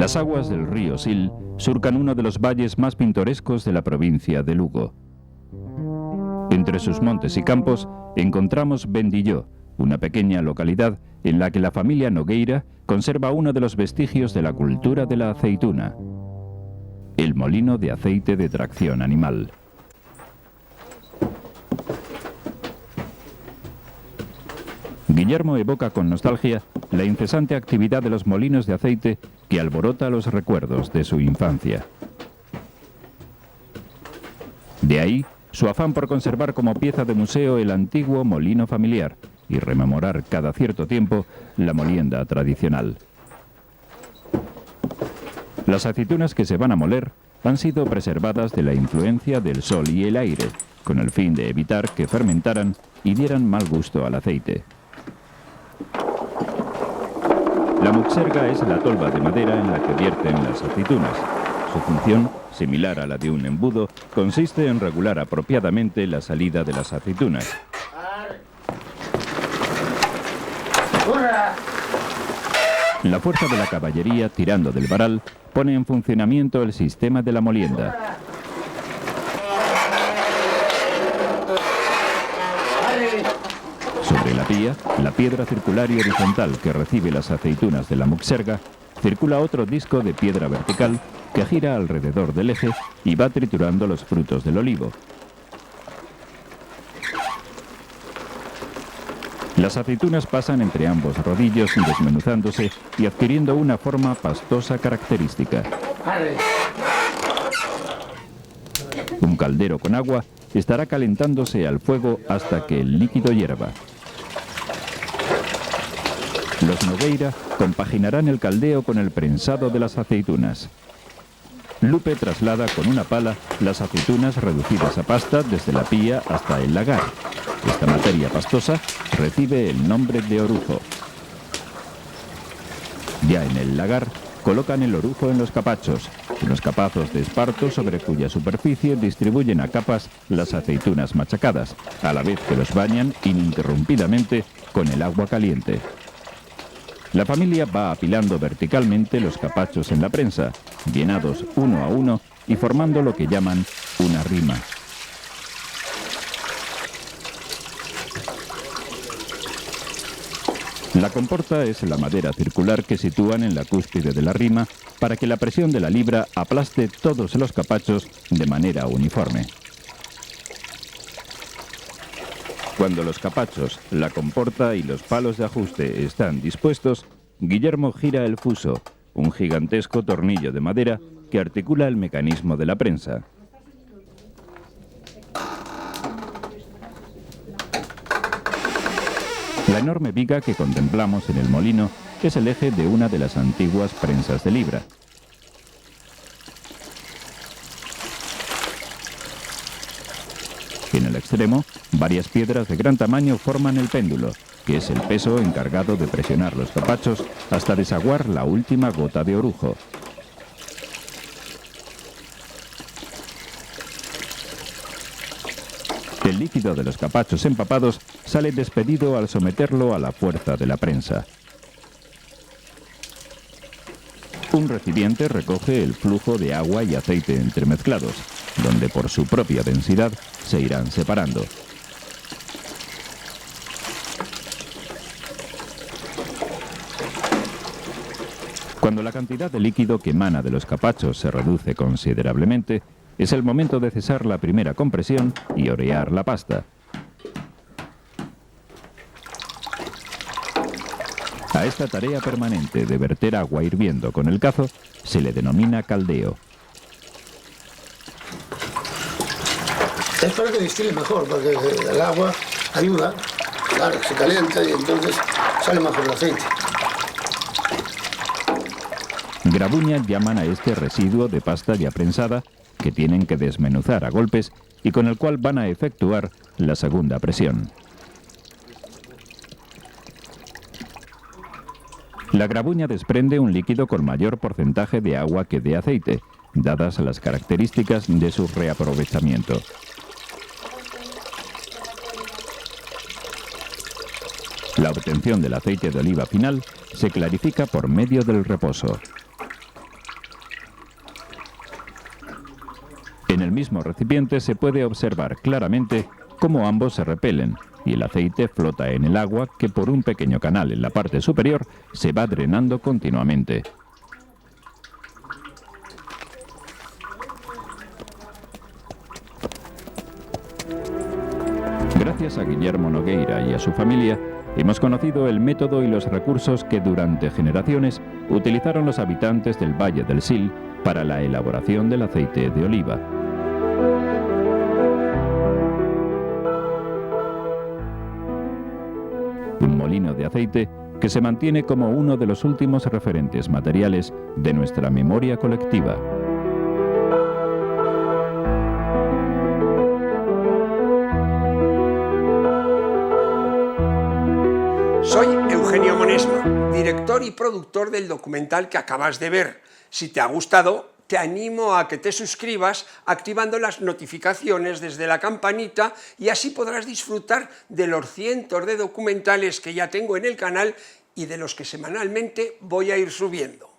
Las aguas del río Sil surcan uno de los valles más pintorescos de la provincia de Lugo. Entre sus montes y campos encontramos Bendilló, una pequeña localidad en la que la familia Nogueira conserva uno de los vestigios de la cultura de la aceituna: el molino de aceite de tracción animal. Guillermo evoca con nostalgia la incesante actividad de los molinos de aceite que alborota los recuerdos de su infancia. De ahí su afán por conservar como pieza de museo el antiguo molino familiar y rememorar cada cierto tiempo la molienda tradicional. Las aceitunas que se van a moler han sido preservadas de la influencia del sol y el aire, con el fin de evitar que fermentaran y dieran mal gusto al aceite. La muxerga es la tolva de madera en la que vierten las aceitunas. Su función, similar a la de un embudo, consiste en regular apropiadamente la salida de las aceitunas. La fuerza de la caballería, tirando del varal, pone en funcionamiento el sistema de la molienda. Sobre la pía, la piedra circular y horizontal que recibe las aceitunas de la muxerga, circula otro disco de piedra vertical que gira alrededor del eje y va triturando los frutos del olivo. Las aceitunas pasan entre ambos rodillos desmenuzándose y adquiriendo una forma pastosa característica. Un caldero con agua estará calentándose al fuego hasta que el líquido hierva. Los Nogueira compaginarán el caldeo con el prensado de las aceitunas. Lupe traslada con una pala las aceitunas reducidas a pasta desde la pía hasta el lagar. Esta materia pastosa recibe el nombre de orujo. Ya en el lagar colocan el orujo en los capachos, unos capazos de esparto sobre cuya superficie distribuyen a capas las aceitunas machacadas, a la vez que los bañan ininterrumpidamente con el agua caliente. La familia va apilando verticalmente los capachos en la prensa, llenados uno a uno y formando lo que llaman una rima. La comporta es la madera circular que sitúan en la cúspide de la rima para que la presión de la libra aplaste todos los capachos de manera uniforme. Cuando los capachos, la comporta y los palos de ajuste están dispuestos, Guillermo gira el fuso, un gigantesco tornillo de madera que articula el mecanismo de la prensa. La enorme viga que contemplamos en el molino es el eje de una de las antiguas prensas de libra. En el extremo, varias piedras de gran tamaño forman el péndulo, que es el peso encargado de presionar los capachos hasta desaguar la última gota de orujo. El líquido de los capachos empapados sale despedido al someterlo a la fuerza de la prensa. Un recipiente recoge el flujo de agua y aceite entremezclados, donde por su propia densidad se irán separando. Cuando la cantidad de líquido que emana de los capachos se reduce considerablemente, es el momento de cesar la primera compresión y orear la pasta. A esta tarea permanente de verter agua hirviendo con el cazo se le denomina caldeo. Es para que destile mejor, porque el agua ayuda, claro, se calienta y entonces sale mejor el aceite. Grabuña llaman a este residuo de pasta ya prensada que tienen que desmenuzar a golpes y con el cual van a efectuar la segunda presión. La grabuña desprende un líquido con mayor porcentaje de agua que de aceite, dadas las características de su reaprovechamiento. La obtención del aceite de oliva final se clarifica por medio del reposo. el mismo recipiente se puede observar claramente cómo ambos se repelen y el aceite flota en el agua que por un pequeño canal en la parte superior se va drenando continuamente. Gracias a Guillermo Nogueira y a su familia, hemos conocido el método y los recursos que durante generaciones utilizaron los habitantes del Valle del Sil para la elaboración del aceite de oliva. Un molino de aceite que se mantiene como uno de los últimos referentes materiales de nuestra memoria colectiva. Soy Eugenio Monesma, director y productor del documental que acabas de ver. Si te ha gustado, te animo a que te suscribas activando las notificaciones desde la campanita y así podrás disfrutar de los cientos de documentales que ya tengo en el canal y de los que semanalmente voy a ir subiendo.